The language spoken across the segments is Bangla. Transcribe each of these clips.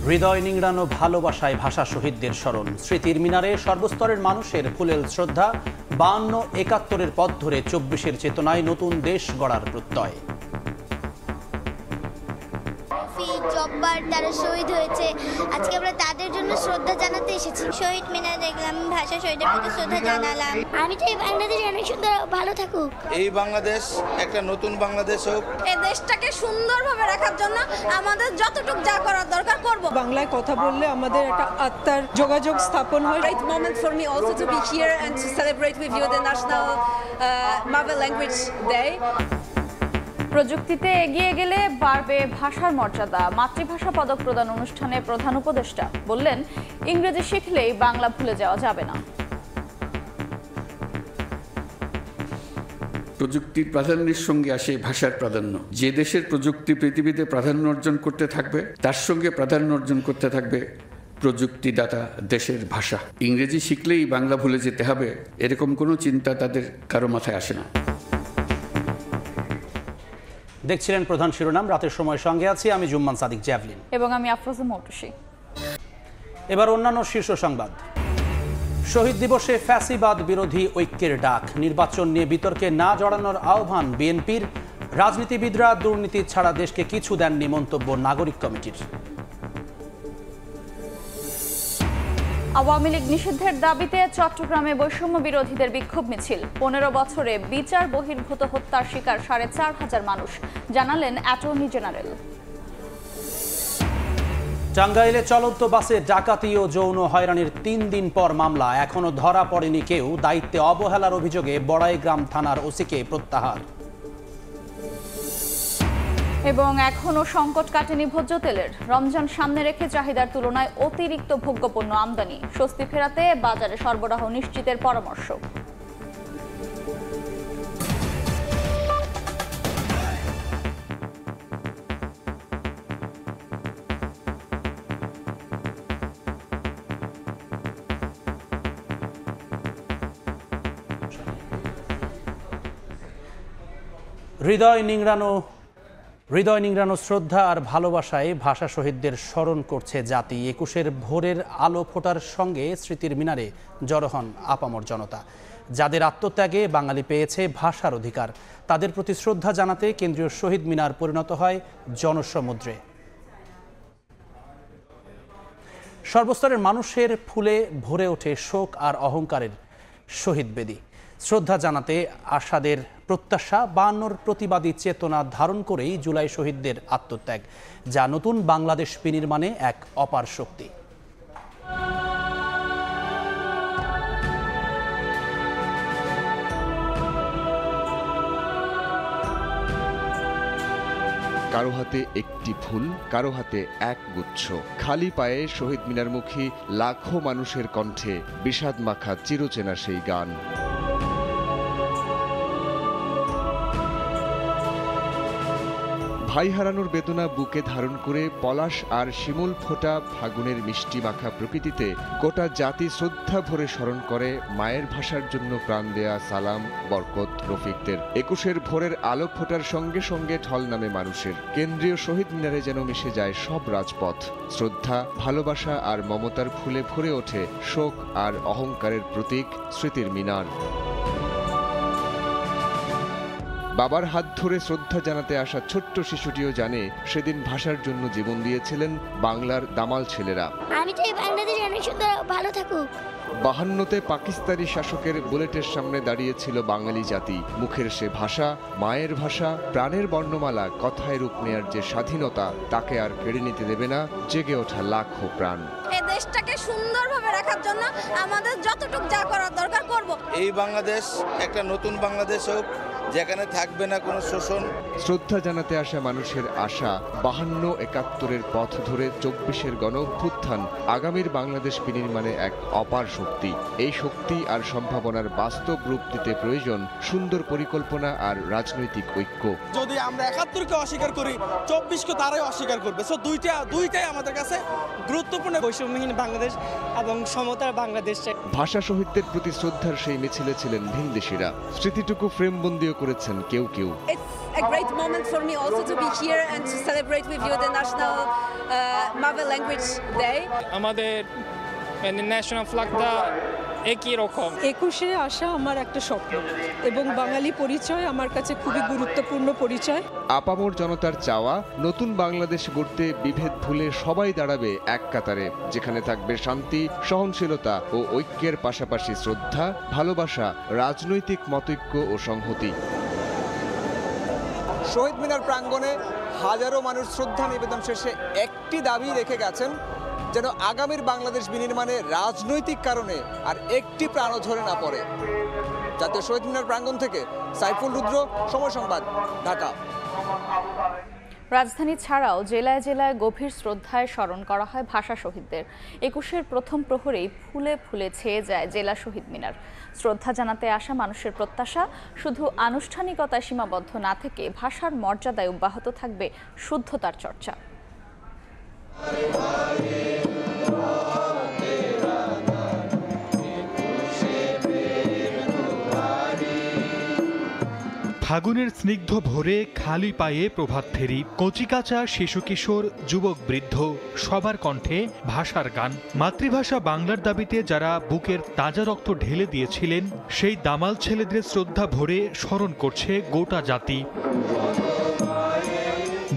হৃদয় নিংড়ানো ভালোবাসায় ভাষা শহীদদের স্মরণ। স্মৃতির মিনারে সর্বস্তরের মানুষের ফুলেল শ্রদ্ধা। 52-71-এর পথ ধরে 24-এর চেতনায় নতুন দেশ গড়ার প্রত্যয়। জব্বার তারা শহীদ হয়েছে, আজকে আমরা তাদের জন্য শ্রদ্ধা জানাতে এসেছি। শহীদ মিনার দেখলাম, ভাষা শহীদের প্রতি শ্রদ্ধা জানালাম। আমি চাই বাংলাদেশ অনেক সুন্দর ভালো থাকুক। এই বাংলাদেশ একটা নতুন বাংলাদেশ হোক। এই দেশটাকে সুন্দরভাবে রাখার জন্য আমাদের যতটুকু যা করার দরকার করব। বাংলায় কথা বললে আমাদের একটা আত্মার যোগাযোগ স্থাপন হয়। Great moment for me also to be here and to celebrate with you the National Mother Language Day. প্রযুক্তিতে এগিয়ে গেলে বাড়বে ভাষার মর্যাদা। মাতৃভাষা পদক প্রদান অনুষ্ঠানে প্রধান উপদেষ্টা বললেন, ইংরেজি শিখলেই বাংলা ভুলে যাওয়া যাবে না। প্রযুক্তির প্রাধান্যের সঙ্গে আসে ভাষার প্রাধান্য। যে দেশের প্রযুক্তি পৃথিবীতে প্রাধান্য অর্জন করতে থাকবে, তার সঙ্গে প্রাধান্য অর্জন করতে থাকবে প্রযুক্তিদাতা দেশের ভাষা। ইংরেজি শিখলেই বাংলা ভুলে যেতে হবে, এরকম কোনো চিন্তা তাদের কারো মাথায় আসে না। দেখছিলেন প্রধান শিরোনাম। রাতের সময় সঙ্গে আছি আমি জুম্মান সাদিক জ্যাভলিন এবং আমি আফরোজা মৌটুসী। এবার অন্যান্য শীর্ষ সংবাদ। শহীদ দিবসে ফ্যাসিবাদ বিরোধী ঐক্যের ডাক। নির্বাচন নিয়ে বিতর্কে না জড়ানোর আহ্বান বিএনপির। রাজনীতিবিদরা দুর্নীতি ছাড়া দেশকে কিছু দেননি মন্তব্য নাগরিক কমিটির। আওয়ামী লীগ নিষিদ্ধের দাবিতে চট্টগ্রামে বৈষম্য বিরোধীদের বিক্ষোভ মিছিল। 15 বছরে বিচার বহির্ভূত হত্যার শিকার 4,500 মানুষ, জানালেন অ্যাটর্নি জেনারেল। টাঙ্গাইলে চলন্ত বাসে ডাকাতি ও যৌন হয়রানির 3 দিন পর মামলা। এখনো ধরা পড়েনি কেউ। দায়িত্বে অবহেলার অভিযোগে বড়াইগ্রাম থানার ওসিকে প্রত্যাহার। এবং এখনও সংকট কাটেনি ভোজ্য তেলের। রমজান সামনে রেখে চাহিদার তুলনায় অতিরিক্ত ভোগ্যপণ্য আমদানি। স্বস্তি ফেরাতে বাজারে সরবরাহ নিশ্চিতের পরামর্শ। হৃদয় নিংড়ানো শ্রদ্ধা আর ভালোবাসায় ভাষা শহীদদের স্মরণ করছে জাতি। 21-এর ভোরের আলো ফোটার সঙ্গে স্মৃতির মিনারে জড়ো হন আপামর জনতা। যাদের আত্মত্যাগে বাঙালি পেয়েছে ভাষার অধিকার, তাদের প্রতি শ্রদ্ধা জানাতে কেন্দ্রীয় শহীদ মিনার পরিণত হয় জনসমুদ্রে। সর্বস্তরের মানুষের ফুলে ভরে ওঠে শোক আর অহংকারের শহীদ বেদি। শ্রদ্ধা জানাতে আশাদের প্রত্যাশা, 52-র প্রতিবাদী চেতনা ধারণ করেই জুলাই শহীদদের আত্মত্যাগ, যা নতুন বাংলাদেশ বিনির্মাণে এক অপার শক্তি। কারো হাতে একটি ফুল, কারো হাতে এক গুচ্ছ। খালি পায়ে শহীদ মিনারমুখী লাখো মানুষের কণ্ঠে বিষাদ মাখা চিরচেনা সেই গান। ভাই হারানোর বেদনা বুকে ধারণ করে পলাশ আর শিমুল ফোটা ফাগুনের মিষ্টি মাখা প্রকৃতিতে গোটা জাতি শ্রদ্ধা ভরে স্মরণ করে মায়ের ভাষার জন্য প্রাণ দেয়া সালাম, বরকত, রফিকদের। 21-এর ভোরের আলো ফোটার সঙ্গে সঙ্গে ঢল নামে মানুষের। কেন্দ্রীয় শহীদ মিনারে যেন মিশে যায় সব রাজপথ। শ্রদ্ধা, ভালোবাসা আর মমতার ফুলে ভরে ওঠে শোক আর অহংকারের প্রতীক স্মৃতির মিনার। বাবার হাত ধরে শ্রদ্ধা জানাতে আসা ছোট্ট শিশুটিও জানে সেদিন ভাষার জন্য জীবন দিয়েছিলেন বাংলার দামাল ছেলেরা। আমি চাই বাংলাদেশ অনেক সুন্দর ভালো থাকুক। 52-তে পাকিস্তানি শাসকের বুলেটের সামনে দাঁড়িয়েছিল বাঙালি জাতি। মুখের সে ভাষা, মায়ের ভাষা, প্রাণের বর্ণমালা, কথায় রূপ নেয়ার যে স্বাধীনতা, তাকে আর কেড়ে নিতে দেবে না জেগে ওঠা লাখো প্রাণ। এই দেশটাকে সুন্দরভাবে রাখার জন্য আমাদের যতটুকু যা করার দরকার করব। এই বাংলাদেশ একটা নতুন বাংলাদেশ হোক, যেখানে থাকবে না কোনো শোষণ। শ্রদ্ধা জানাতে আসা মানুষের আশা, 52-71-এর পথ ধরে 24-এর গণ অভ্যুত্থান আগামীর বাংলাদেশ বিনির্মাণে এক অপার শক্তি। এই শক্তি আর সম্ভাবনার বাস্তব রূপ দিতে প্রয়োজন সুন্দর পরিকল্পনা আর রাজনৈতিক ঐক্য। যদি আমরা 71-কে অস্বীকার করি, 24-কে তারাই অস্বীকার করবে। সো দুইটাই আমাদের কাছে গুরুত্বপূর্ণ। বৈষম্যহীন বাংলাদেশ এবং সমতার বাংলাদেশ। ভাষা শহীদদের প্রতি শ্রদ্ধার সেই মিছিলে ছিলেন ভিনদেশিরা। স্মৃতিটুকু ফ্রেমবন্দিও করেছেন কেউ কেউ। a great moment for me also to be here and to celebrate with you the National Mother Language Day. আমাদের ন্যাশনাল ফ্ল্যাগটা একই রকম। 21শে আসা আমার একটা স্বপ্ন এবং বাঙালি পরিচয় আমার কাছে খুবই গুরুত্বপূর্ণ পরিচয়। আপামর জনতার চাওয়া নতুন বাংলাদেশ গড়তে বিভেদ ভুলে সবাই দাঁড়াবে এক কাতারে, যেখানে থাকবে শান্তি, সহনশীলতা ও ঐক্যের পাশাপাশি শ্রদ্ধা, ভালোবাসা, রাজনৈতিক মতৈক্য ও সংহতি। শহীদ মিনার প্রাঙ্গণে হাজারো মানুষ শ্রদ্ধা নিবেদন শেষে একটি দাবি রেখে গেছেন, যেন আগামীর বাংলাদেশ বিনির্মাণে রাজনৈতিক কারণে আর একটি প্রাণও ঝরে না পড়ে। জাতীয় শহীদ মিনার প্রাঙ্গণ থেকে সাইফুল রুদ্র, সময় সংবাদ, ঢাকা। রাজধানী ছাড়াও জেলায় জেলায় গভীর শ্রদ্ধায় স্মরণ করা হয় ভাষা শহীদদের। 21-এর প্রথম প্রহরেই ফুলে ফুলে ছেয়ে যায় জেলা শহীদ মিনার। শ্রদ্ধা জানাতে আসা মানুষের প্রত্যাশা, শুধু আনুষ্ঠানিকতায় সীমাবদ্ধ না থেকে ভাষার মর্যাদায় অব্যাহত থাকবে শুদ্ধতার চর্চা। ফাগুনের স্নিগ্ধ ভোরে খালি পায়ে প্রভাত ফেরি, কচিকাঁচা শিশু কিশোর যুবক বৃদ্ধ সবার কণ্ঠে ভাষার গান। মাতৃভাষা বাংলার দাবিতে যারা বুকের তাজা রক্ত ঢেলে দিয়েছিলেন, সেই দামাল ছেলেদের শ্রদ্ধা ভরে স্মরণ করছে গোটা জাতি।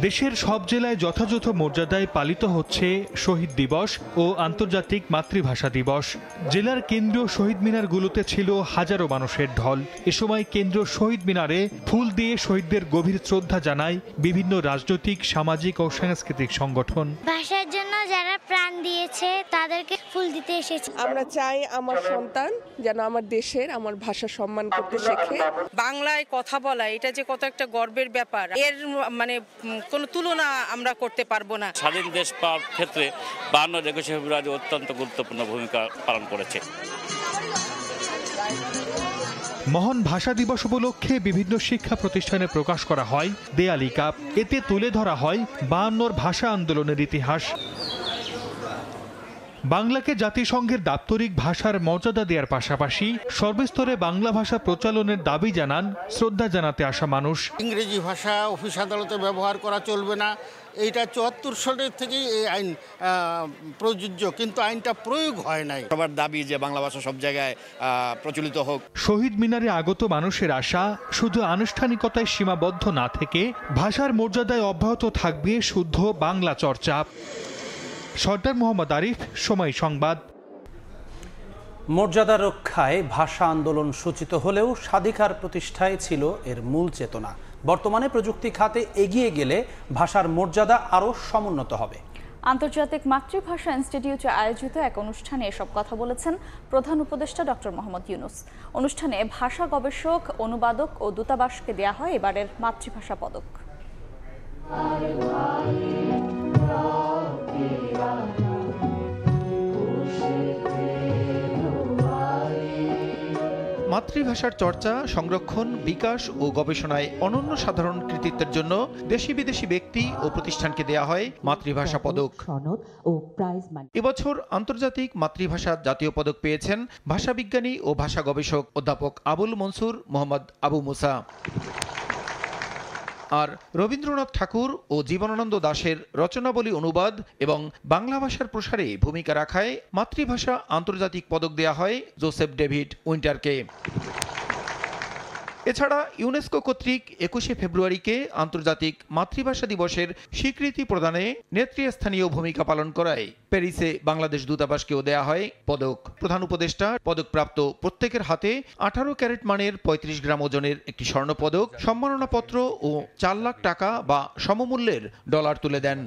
দেশের সব জেলায় যথাযথ মর্যাদায় পালিত হচ্ছে শহীদ দিবস ও আন্তর্জাতিক মাতৃভাষা দিবস। জেলার কেন্দ্রীয় শহীদ মিনারগুলোতে ছিল হাজারো মানুষের ঢল। এ সময় কেন্দ্রীয় শহীদ মিনারে ফুল দিয়ে শহীদদের গভীর শ্রদ্ধা জানায় বিভিন্ন রাজনৈতিক, সামাজিক ও সাংস্কৃতিক সংগঠন। ভাষার জন্য যারা প্রাণ দিয়েছে তাদেরকে ফুল দিতে এসেছে। আমরা চাই আমার সন্তান যেন আমার দেশের, আমার ভাষা সম্মান করতে শেখে। বাংলায় কথা বলা এটা যে কত একটা গর্বের ব্যাপার, এর মানে কোনো তুলনা আমরা করতে পারবো না। স্বাধীন দেশ পাওয়ার ক্ষেত্রে 22-21 ফেব্রুয়ারি অত্যন্ত গুরুত্বপূর্ণ ভূমিকা পালন করেছে। মহান ভাষা দিবস উপলক্ষে বিভিন্ন শিক্ষা প্রতিষ্ঠানে প্রকাশ করা হয় দেয়ালি কাপ। এতে তুলে ধরা হয় 52 ভাষা আন্দোলনের ইতিহাস। বাংলাকে জাতিসংঘের দাপ্তরিক ভাষার মর্যাদা দেওয়ার পাশাপাশি সর্বস্তরে বাংলা ভাষা প্রচলনের দাবি জানান শ্রদ্ধা জানাতে আসা মানুষ। ইংরেজি ভাষা অফিস আদালতে ব্যবহার করা চলবে না, এইটা 74 সালের থেকেই এই আইন প্রযোজ্য, কিন্তু আইনটা প্রয়োগ হয় নাই। সবার দাবি যে বাংলা ভাষা সব জায়গায় প্রচলিত হোক। শহীদ মিনারে আগত মানুষের আশা, শুধু আনুষ্ঠানিকতায় সীমাবদ্ধ না থেকে ভাষার মর্যাদায় অব্যাহত থাকবে শুদ্ধ বাংলা চর্চা। সর্দার মোহাম্মদ আরিফ, সময় সংবাদ। মর্যাদা রক্ষায় ভাষা আন্দোলন সূচিত হলেও স্বাধিকার প্রতিষ্ঠায় ছিল এর মূল চেতনা। বর্তমানে প্রযুক্তি খাতে এগিয়ে গেলে ভাষার মর্যাদা আরও সমুন্নত হবে। আন্তর্জাতিক মাতৃভাষা ইনস্টিটিউটে আয়োজিত এক অনুষ্ঠানে এসব কথা বলেছেন প্রধান উপদেষ্টা ডক্টর মোহাম্মদ ইউনূস। অনুষ্ঠানে ভাষা গবেষক, অনুবাদক ও দূতাবাসকে দেয়া হয় এবারের মাতৃভাষা পদক। মাতৃভাষার চর্চা, সংরক্ষণ, বিকাশ ও গবেষণায় অনন্য সাধারণ কৃতিত্বের জন্য দেশি বিদেশি ব্যক্তি ও প্রতিষ্ঠানকে দেয়া হয় মাতৃভাষা পদক। এবছর আন্তর্জাতিক মাতৃভাষা জাতীয় পদক পেয়েছেন ভাষাবিজ্ঞানী ও ভাষা গবেষক অধ্যাপক আবুল মনসুর মোহাম্মদ আবু মুসা। আর রবীন্দ্রনাথ ঠাকুর ও জীবনানন্দ দাশের রচনাবলী অনুবাদ এবং বাংলা ভাষার প্রসারে ভূমিকা রাখায় মাতৃভাষা আন্তর্জাতিক পদক দেয়া হয় জোসেফ ডেভিড উইন্টারকে। এছাড়া ইউনেস্কো কর্তৃক 21শে ফেব্রুয়ারিকে আন্তর্জাতিক মাতৃভাষা দিবসের স্বীকৃতি প্রদানে নেতৃস্থানীয় ভূমিকা পালন করায় প্যারিসে বাংলাদেশ দূতাবাসকেও দেয়া হয় পদক। প্রধান উপদেষ্টা পদকপ্রাপ্ত প্রত্যেকের হাতে 18 ক্যারেট মানের 35 গ্রাম ওজনের একটি স্বর্ণপদক, সম্মাননাপত্র ও 4 লাখ টাকা বা সমমূল্যের ডলার তুলে দেন।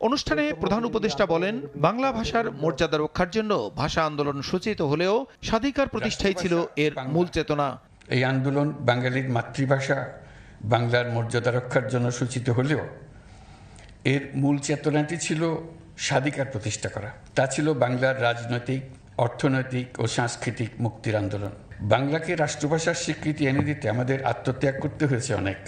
অনুষ্ঠানে প্রধান উপদেষ্টা বলেন, বাংলা ভাষার মর্যাদা রক্ষার জন্য ভাষা আন্দোলন সূচিত হলেও স্বাধিকার প্রতিষ্ঠাই ছিল এর মূল চেতনা। এই আন্দোলন বাঙালির মাতৃভাষা বাংলার মর্যাদা রক্ষার জন্য সূচিত হলেও এর মূল চেতনাটি ছিল স্বাধিকার প্রতিষ্ঠা করা। তা ছিল বাংলার রাজনৈতিক, অর্থনৈতিক ও সাংস্কৃতিক মুক্তির আন্দোলন। বাংলাকে রাষ্ট্রভাষার স্বীকৃতি এনে দিতে আমাদের আত্মত্যাগ করতে হয়েছে অনেক।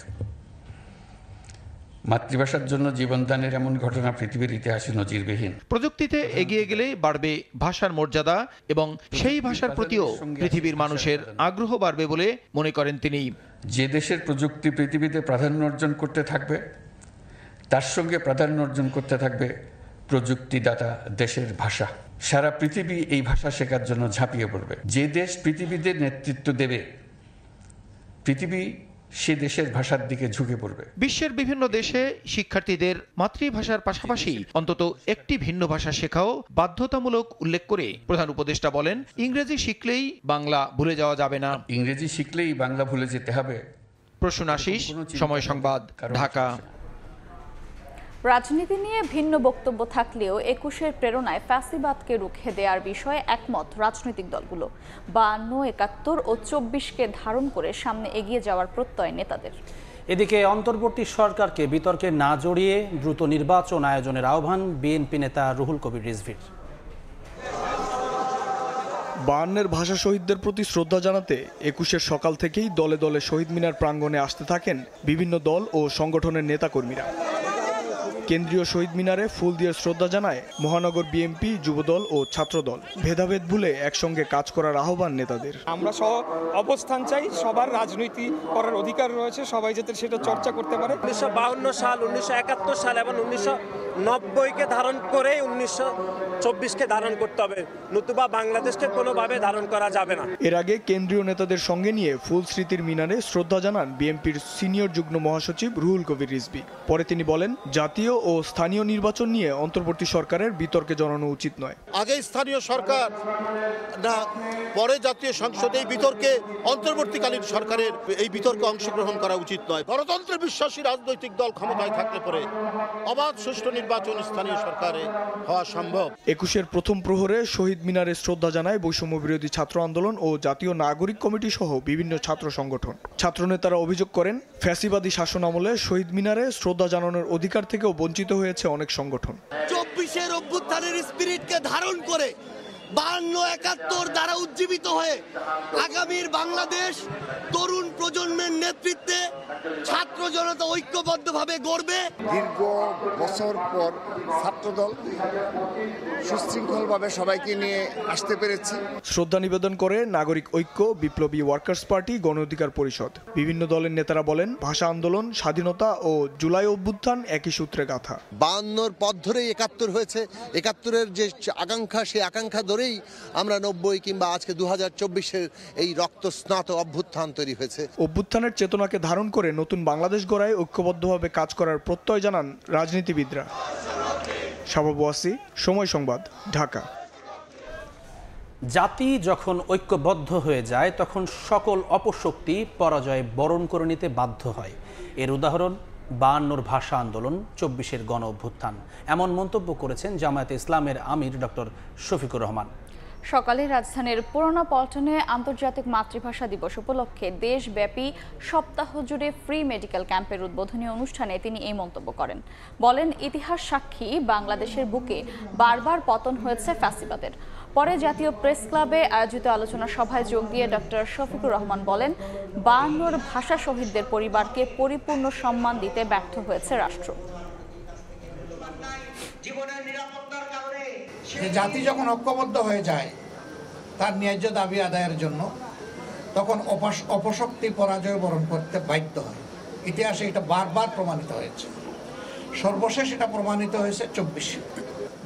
মাতৃভাষার জন্য জীবনদানের এমন ঘটনা পৃথিবীর ইতিহাসে নজিরবিহীন। প্রযুক্তিতে এগিয়ে গেলে বাড়বে ভাষার মর্যাদা এবং সেই ভাষার প্রতিও পৃথিবীর মানুষের আগ্রহ বাড়বে বলে মনে করেন তিনি। যে দেশের প্রযুক্তি পৃথিবীতে প্রাধান্য অর্জন করতে থাকবে, তার সঙ্গে প্রাধান্য অর্জন করতে থাকবে প্রযুক্তিদাতা দেশের ভাষা। সারা পৃথিবী এই ভাষা শেখার জন্য ঝাঁপিয়ে পড়বে। যে দেশ পৃথিবীতে নেতৃত্ব দেবে, পৃথিবী সে দেশের ভাষার দিকে ঝুঁকে পড়বে। বিশ্বের বিভিন্ন দেশে শিক্ষার্থীদের মাতৃভাষার পাশাপাশি অন্তত একটি ভিন্ন ভাষা শেখাও বাধ্যতামূলক উল্লেখ করে প্রধান উপদেষ্টা বলেন, ইংরেজি শিখলেই বাংলা ভুলে যাওয়া যাবে না। ইংরেজি শিখলেই বাংলা ভুলে যেতে হবে। প্রসূন আশিস, সময় সংবাদ, ঢাকা। রাজনীতি নিয়ে ভিন্ন বক্তব্য থাকলেও ২১-এর প্রেরণায় ফ্যাসিবাদকে রুখে দেওয়ার বিষয়ে একমত রাজনৈতিক দলগুলো। ৫২, ৭১ ও ২৪কে ধারণ করে সামনে এগিয়ে যাওয়ার প্রত্যয় নেতাদের। এদিকে অন্তর্বর্তী সরকারকে বিতর্কে না জড়িয়ে দ্রুত নির্বাচন আয়োজনের আহ্বান বিএনপি নেতা রুহুল কবির রিজভীর। ৫২-এর ভাষা শহীদদের প্রতি শ্রদ্ধা জানাতে ২১-এর সকাল থেকেই দলে দলে শহীদ মিনার প্রাঙ্গণে আসতে থাকেন বিভিন্ন দল ও সংগঠনের নেতাকর্মীরা। কেন্দ্রীয় শহীদ মিনারে ফুল দিয়ে শ্রদ্ধা জানায় মহানগর বিএনপি, যুবদল ও ছাত্রদল। ভেদাভেদ ভুলে একসঙ্গে কাজ করার আহ্বান নেতাদের। আমরা সহ অবস্থান চাই, সবার রাজনীতি করার অধিকার রয়েছে, সবাই যাতে সেটা চর্চা করতে পারে। ১৯৫২ সাল, ১৯৭১ সাল এবং ১৯৯০-কে ধারণ করে ১৯২৪-কে ধারণ করতে হবে, নতুবা বাংলাদেশকে কোনোভাবে ধারণ করা যাবে না। এর আগে কেন্দ্রীয় নেতাদের সঙ্গে নিয়ে ফুল স্মৃতির মিনারে শ্রদ্ধা জানান বিএনপির সিনিয়র যুগ্ম মহাসচিব রুহুল কবির রিজভী। পরে তিনি বলেন, জাতীয় ও স্থানীয় নির্বাচন নিয়ে অন্তর্বর্তী সরকারের বিতর্কে জড়ানো উচিত নয়। আগে স্থানীয় সরকার না, পরে জাতীয় সংসদে এই বিতর্কে অন্তর্বর্তীকালীন সরকারের এই বিতর্কে অংশগ্রহণ করা উচিত নয়। গণতন্ত্রে বিশ্বাসী রাজনৈতিক দল ক্ষমতায় থাকলে পরে অবাধ সুষ্ঠু নির্বাচন স্থানীয় সরকারে হওয়া সম্ভব। ২১-এর প্রথম প্রহরে শহীদ মিনারে শ্রদ্ধা জানায় বৈষম্য বিরোধী ছাত্র আন্দোলন ও জাতীয় নাগরিক কমিটি সহ বিভিন্ন ছাত্র সংগঠন। ছাত্রনেতারা অভিযোগ করেন, ফ্যাসিবাদী শাসন আমলে শহীদ মিনারে শ্রদ্ধা জানানোর অধিকার থেকেও বঞ্চিত হয়েছে অনেক সংগঠন। ২৪-এর অভ্যুত্থানের স্পিরিটকে ধারণ করে ৫২-৭১ দ্বারা উজ্জীবিত হয়ে আগামীর বাংলাদেশ তরুণ প্রজন্মের নেতৃত্বে ছাত্র জনতা ঐক্যবদ্ধভাবে গড়বে। দীর্ঘ বছর পর ছাত্রদল সুশৃঙ্খলভাবে সবাইকে নিয়ে আসতে পেরেছি। শ্রদ্ধা নিবেদন করে নাগরিক ঐক্য, বিপ্লবী ওয়ার্কার্স পার্টি, গণ অধিকার পরিষদ। বিভিন্ন দলের নেতারা বলেন, ভাষা আন্দোলন, স্বাধীনতা ও জুলাই অভ্যুত্থান একই সূত্রে গাঁথা। ৫২-র পথ ধরেই ৭১ হয়েছে। ৭১-এর যে আকাঙ্ক্ষা, সেই আকাঙ্ক্ষা ধরেই আমরা ৯০ কিংবা আজকে ২০২৪-এর এই রক্তস্নাত অভ্যুত্থান তৈরি হয়েছে। অভ্যুত্থানের চেতনাকে ধারণ করে নতুন বাংলাদেশ গড়ায় ঐক্যবদ্ধভাবে কাজ করার প্রত্যয় জানান রাজনীতিবিদরা। শাবাব ওয়াসি, সময় সংবাদ, ঢাকা। জাতি যখন ঐক্যবদ্ধ হয়ে যায় তখন সকল অপশক্তি পরাজয় বরণ করে নিতে বাধ্য হয়। এর উদাহরণ ৫২-র ভাষা আন্দোলন, ২৪-এর গণ অভ্যুত্থান। এমন মন্তব্য করেছেন জামায়াতে ইসলামের আমির ডক্টর শফিকুর রহমান। সকালে রাজধানীর পুরনো পল্টনে আন্তর্জাতিক মাতৃভাষা দিবস উপলক্ষে দেশব্যাপী সপ্তাহ জুড়ে ফ্রি মেডিকেল ক্যাম্পের উদ্বোধনী অনুষ্ঠানে তিনি এই মন্তব্য করেন। বলেন, ইতিহাস সাক্ষী বাংলাদেশের বুকে বারবার পতন হয়েছে ফ্যাসিবাদের। পরে জাতীয় প্রেস ক্লাবে আয়োজিত আলোচনা সভায় যোগ দিয়ে ডক্টর শফিকুর রহমান বলেন, ৫২-র ভাষা শহীদদের পরিবারকে পরিপূর্ণ সম্মান দিতে ব্যর্থ হয়েছে রাষ্ট্র। জাতি যখন ঐক্যবদ্ধ হয়ে যায় তার ন্যায্য দাবি আদায়ের জন্য, তখন অপশক্তি পরাজয় বরণ করতে বাধ্য হয়। ইতিহাসে এটা বারবার প্রমাণিত হয়েছে। সর্বশেষ এটা প্রমাণিত হয়েছে ২৪-এ।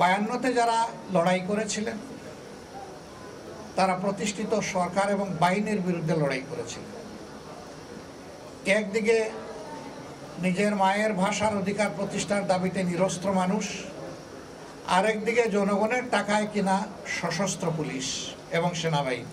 ৫২-তে যারা লড়াই করেছিলেন তারা প্রতিষ্ঠিত সরকার এবং বাহিনীর বিরুদ্ধে লড়াই করেছিলেন। একদিকে নিজের মায়ের ভাষার অধিকার প্রতিষ্ঠার দাবিতে নিরস্ত্র মানুষ, আরেকদিকে জনগণের টাকায় কিনা সশস্ত্র পুলিশ এবং সেনাবাহিনী।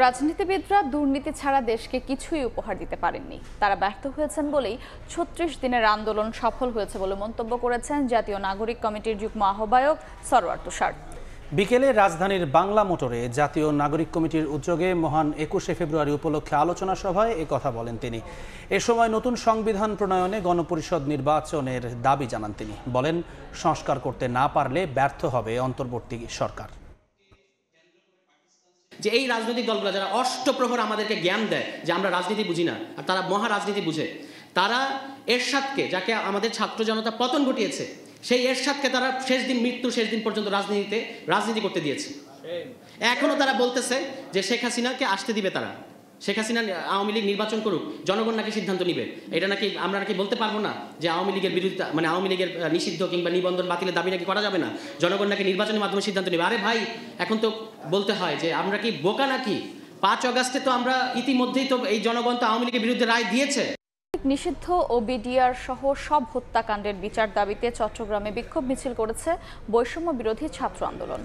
রাজনীতিবিদরা দুর্নীতি ছাড়া দেশকে কিছুই উপহার দিতে পারেননি। তারা ব্যর্থ হয়েছেন বলেই ৩৬ দিনের আন্দোলন সফল হয়েছে বলে মন্তব্য করেছেন জাতীয় নাগরিক কমিটির যুগ্ম আহ্বায়ক সরওয়ার তুষার। বিকেলে রাজধানীর বাংলা মোটরে জাতীয় নাগরিক কমিটির উদ্যোগে মহান ২১শে ফেব্রুয়ারি উপলক্ষে আলোচনা সভায় কথা বলেন তিনি। এ সময় নতুন সংবিধান প্রণয়নে গণপরিষদ নির্বাচনের দাবি জানান তিনি। বলেন, সংস্কার করতে না পারলে ব্যর্থ হবে অন্তর্বর্তী সরকার। যে এই রাজনৈতিক দলগুলো যারা অষ্টপ্রহর আমাদেরকে জ্ঞান দেয় যে আমরা রাজনীতি বুঝি না, আর তারা মহা রাজনীতি বুঝে, তারা এরশাদকে, যাকে আমাদের ছাত্র জনতা পতন ঘটিয়েছে, সেই এরশাদকে তারা মৃত্যুর শেষ দিন পর্যন্ত রাজনীতি করতে দিয়েছে। এখনো তারা বলতেছে যে শেখ হাসিনাকে আসতে দিবে তারা, শেখ হাসিনা আওয়ামী লীগ নির্বাচন করুক, জনগণ নাকি সিদ্ধান্ত নিবে। এটা নাকি আমরা নাকি বলতে পারবো না যে আওয়ামী লীগের বিরোধিতা, মানে আওয়ামী লীগের নিষিদ্ধ কিংবা নিবন্ধন বাতিলের দাবি নাকি করা যাবে না, জনগণ নাকি নির্বাচনের মাধ্যমে সিদ্ধান্ত নেবে। আরে ভাই, এখন তো বলতে হয় যে আমরা কি বোকা নাকি? 5 অগাস্টে তো আমরা ইতিমধ্যেই তো এই জনগণ তো আওয়ামী লীগের বিরুদ্ধে রায় দিয়েছে। নিষিদ্ধ ও বিডিআর সহ সব হত্যাকাণ্ডের বিচার দাবিতে চট্টগ্রামে বিক্ষোভ মিছিল করেছে বৈষম্য বিরোধী ছাত্র আন্দোলন।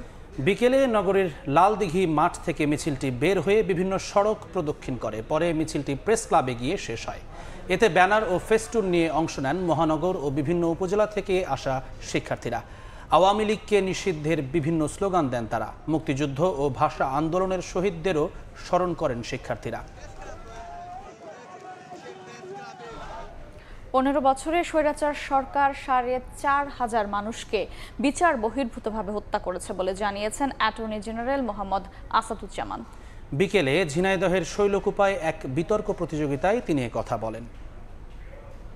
বিকেলে নগরীর লালদিঘি মাঠ থেকে মিছিলটি বের হয়ে বিভিন্ন সড়ক প্রদক্ষিণ করে, পরে মিছিলটি প্রেস ক্লাবে গিয়ে শেষ হয়। এতে ব্যানার ও ফেস্টুন নিয়ে অংশ নেন মহানগর ও বিভিন্ন উপজেলা থেকে আসা শিক্ষার্থীরা। আওয়ামী লীগকে নিষিদ্ধের বিভিন্ন স্লোগান দেন তারা। মুক্তিযুদ্ধ ও ভাষা আন্দোলনের শহীদদেরও স্মরণ করেন শিক্ষার্থীরা। 15 বছরে স্বৈরাচার সরকার 4,500 মানুষকে বিচার বহির্ভূতভাবে হত্যা করেছে বলে জানিয়েছেন অ্যাটর্নি জেনারেল মোহাম্মদ আসাদুজ্জামান। বিকেলে ঝিনাইদহের শৈলকুপায় এক বিতর্ক প্রতিযোগিতায় তিনি কথা বলেন।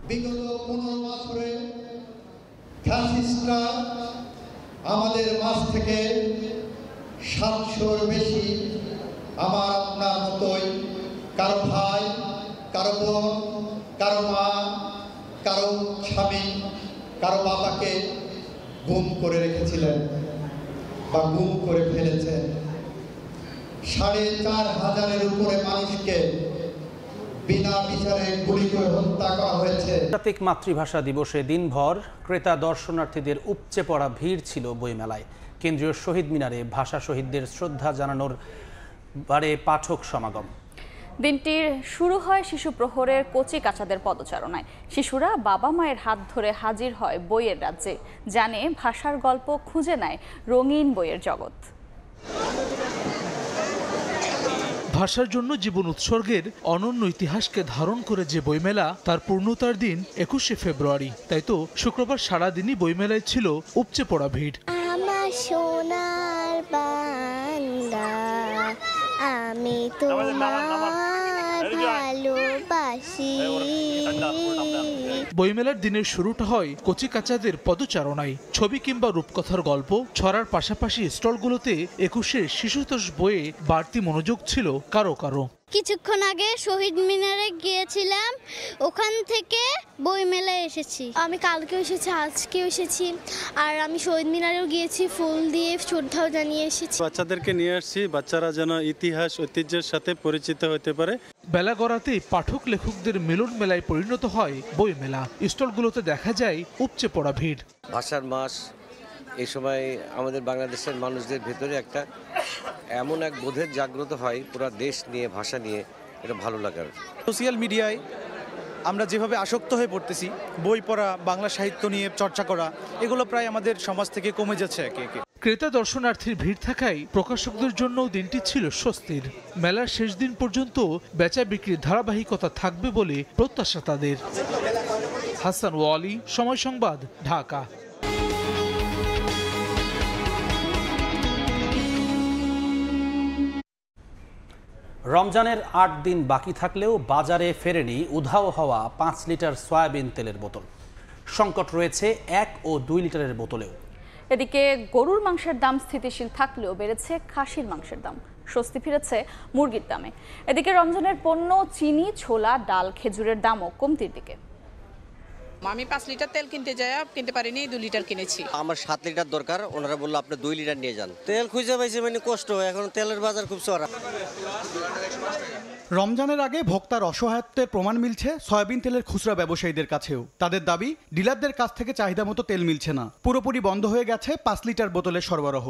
বিগত 15 বছরে ফ্যাসিস্টরা আমাদের মাঝ থেকে 700-র বেশি আমার আপনার মতোই কারো ভাই, কারো বোন, কারো মা, কারো স্বামী, কারো বাবাকে গুম করে রেখেছিলেন বা গুম করে ফেলেছেন। 4,500-এর উপরে মানুষকে বিনা বিচারে গুলি করে হত্যা করা হয়েছে। আন্তর্জাতিক মাতৃভাষা দিবসে দিনভর ক্রেতা দর্শনার্থীদের উপচে পড়া ভিড় ছিল বইমেলায়। কেন্দ্রীয় শহীদ মিনারে ভাষা শহীদদের শ্রদ্ধা জানানোর বারে পাঠক সমাগম। দিনটির শুরু হয় শিশু প্রহরের কচি কাচাদের পদচারণায়। শিশুরা বাবা মায়ের হাত ধরে হাজির হয় বইয়ের রাজ্যে, জানে ভাষার গল্প, খুঁজে নেয় রঙিন বইয়ের জগৎ। ভাষার জন্য জীবন উৎসর্গের অনন্য ইতিহাসকে ধারণ করে যে বইমেলা, তার পূর্ণতার দিন 21শে ফেব্রুয়ারি। তাই তো শুক্রবার সারাদিনই বইমেলায় ছিল উপচে পড়া ভিড়। আমার সোনার বান্দা, আমি তোমার ভালোবাসি। বইমেলার দিনের শুরুটা হয় কচি কাচাদের পদচারণায়। ছবি কিংবা রূপকথার গল্প ছড়ার পাশাপাশি স্টলগুলোতে 21শে শিশুতোষ বইয়ে বাড়তি মনোযোগ ছিল কারো কারো। কিছুক্ষণ আগে শহীদ মিনারে গিয়েছিলাম, ওখান থেকে বইমেলায় এসেছি। আমি কালকেও এসেছি, আজকেও এসেছি, আর আমি শহীদ মিনারেও গিয়েছি, ফুল দিয়ে শ্রদ্ধাও জানিয়ে এসেছি। বাচ্চাদেরকে নিয়ে আসছি, বাচ্চারা যেন ইতিহাস ঐতিহ্যের সাথে পরিচিত হতে পারে। বেলা গড়াতে পাঠক লেখকদের মিলন মেলায় পরিণত হয় বইমেলা। স্টলগুলোতে দেখা যায় উপচে পড়া ভিড়। ভাষার মাস, এই সময় আমাদের বাংলাদেশের মানুষদের ভেতরে একটা এমন এক বোধের জাগ্রত হয় পুরো দেশ নিয়ে, ভাষা নিয়ে, এটা ভালো লাগার। সোশ্যাল মিডিয়ায় আমরা যেভাবে আসক্ত হয়ে পড়তেছি, বই পড়া, বাংলা সাহিত্য নিয়ে চর্চা করা, এগুলো প্রায় আমাদের সমাজ থেকে কমে যাচ্ছে একে একে। ক্রেতা দর্শনার্থীর ভিড় থাকায় প্রকাশকদের জন্য দিনটি ছিল স্বস্তির। মেলার শেষ দিন পর্যন্ত বেচা বিক্রির ধারাবাহিকতা থাকবে বলে প্রত্যাশা তাদের। হাসান ওয়ালি, সময় সংবাদ, ঢাকা। রমজানের 8 দিন বাকি থাকলেও বাজারে ফেরেনি উধাও হওয়া 5 লিটার সয়াবিন তেলের বোতল। সংকট রয়েছে 1 ও 2 লিটারের বোতলেও। এদিকে গরুর মাংসের দাম স্থিতিশীল থাকলেও বেড়েছে খাসির মাংসের দাম। স্বস্তি ফিরেছে মুরগির দামে। এদিকে রমজানের পণ্য চিনি, ছোলা, ডাল, খেজুরের দামও কমতির দিকে। আমি 5 লিটার তেল কিনতে যাই, কিনতে পারিনি, 2 লিটার কিনেছি। আমার 7 লিটার দরকার, ওনারা বললো আপনি 2 লিটার নিয়ে যান। তেল খুঁজে পাইছে মানে কষ্ট, এখন তেলের বাজার খুব চড়া। রমজানের আগে ভোক্তার অসহায়ত্বের প্রমাণ মিলছে সয়াবিন তেলের খুচরা ব্যবসায়ীদের কাছেও। তাদের দাবি, ডিলারদের কাছ থেকে চাহিদা মতো তেল মিলছে না। পুরোপুরি বন্ধ হয়ে গেছে 5 লিটার বোতলের সরবরাহ।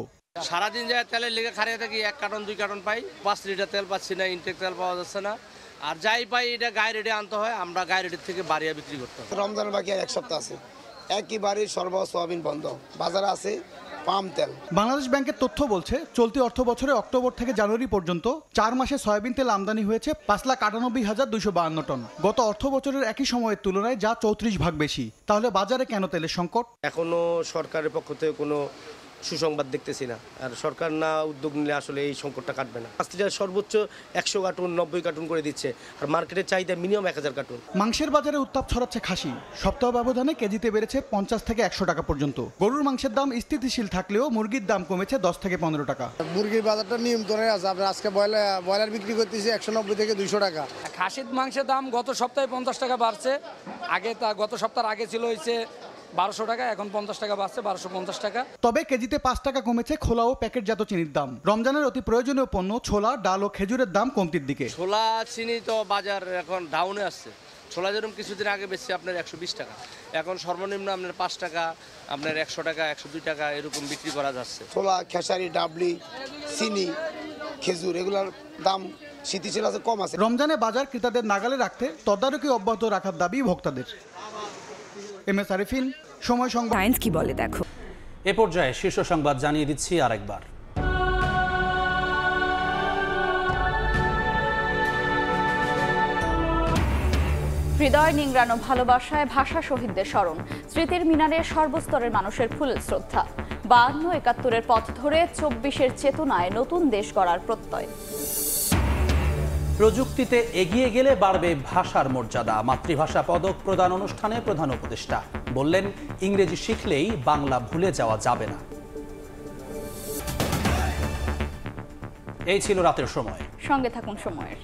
সারাদিন যায় তেলের লেগে খারিয়ে থাকি, 1 কার্টন 2 কার্টন পাই, 5 লিটার তেল পাচ্ছি না, ইনটেক তেল পাওয়া যাচ্ছে না। আর যাই পাই এটা গায়ে রেটে আনতে হয়, আমরা গায়ে রেটের থেকে বাড়িয়ে বিক্রি করতে হয়। রমজানের বাকি আর 1 সপ্তাহ আছে, একই বাড়ির সরবরাহ সয়াবিন বন্ধ, বাজারে আছে পাম তেল। বাংলাদেশ ব্যাংকের তথ্য বলছে, চলতি অর্থ বছরে অক্টোবর থেকে জানুয়ারি পর্যন্ত 4 মাসে সয়াবিন তেল আমদানি হয়েছে 5,98,252 টন। গত অর্থ বছরের একই সময়ের তুলনায় যা 34 ভাগ বেশি। তাহলে বাজারে কেন তেলের সংকট? এখনো সরকারের পক্ষ থেকে কোনো সুসংবাদ দেখতেছি না। আর সরকার না উদ্যোগ নিলে আসলে এই সংকটটা কাটবে না। পাঁচ লিটার সর্বোচ্চ 100 কার্টুন 90 কার্টুন করে দিচ্ছে, আর মার্কেটের চাহিদা মিনিমাম 1000 কার্টুন। মাংসের বাজারে উত্তাপ ছড়াচ্ছে খাসি। সপ্তাহ ব্যবধানে কেজিতে বেড়েছে 50 থেকে 100 টাকা পর্যন্ত। গরুর মাংসের দাম স্থিতিশীল থাকলেও মুরগির দাম কমেছে 10 থেকে 15 টাকা। মুরগির বাজারটা নিয়ন্ত্রণে আছে। আমরা আজকে ব্রয়লার বিক্রি করতেছি 190 থেকে 200 টাকা। খাসির মাংসের দাম গত সপ্তাহে 50 টাকা বাড়ছে। গত সপ্তাহের আগে ছিল হয়েছে 1200 টাকা, এখন 50 টাকা বাড়ছে 1250 টাকা। তবে কেজিতে 5 টাকা কমেছে খোলা ও প্যাকেটজাত চিনির দাম। রমজানের অতি প্রয়োজনীয় পণ্য ছোলা, ডাল ও খেজুরের দাম কমতির দিকে। ছোলা চিনি তো বাজার এখন ডাউনে আসছে। ছোলা যেরকম কিছুদিন আগে বেশি আপনার 120 টাকা, এখন সর্বনিম্ন আপনার 5 টাকা, আপনার 100 টাকা 102 টাকা এরকম বিক্রি করা যাচ্ছে। ছোলা, খেসারি, ডাবলি, চিনি, খেজুর এগুলোর দাম স্থিতিশীল আছে, কম আছে। রমজানে বাজার ক্রেতাদের নাগালে রাখতে তদারকি অব্যাহত রাখার দাবি ভোক্তাদের। MS আরিফিন, সময় সংবাদ। টাইমস কি বলে দেখো। এ পর্যায়ে শীর্ষ সংবাদ জানিয়ে দিচ্ছি আরেকবার। হৃদয় নিংড়ানো ভালোবাসায় ভাষা শহীদদের স্মরণ, স্মৃতির মিনারে সর্বস্তরের মানুষের ফুল শ্রদ্ধা। 52-71-এর পথ ধরে 24-এর চেতনায় নতুন দেশ গড়ার প্রত্যয়। প্রযুক্তিতে এগিয়ে গেলে বাড়বে ভাষার মর্যাদা। মাতৃভাষা পদক প্রদান অনুষ্ঠানে প্রধান উপদেষ্টা বললেন, ইংরেজি শিখলেই বাংলা ভুলে যাওয়া যাবে না। এই ছিল রাতের সময়। সঙ্গে থাকুন সময়ের।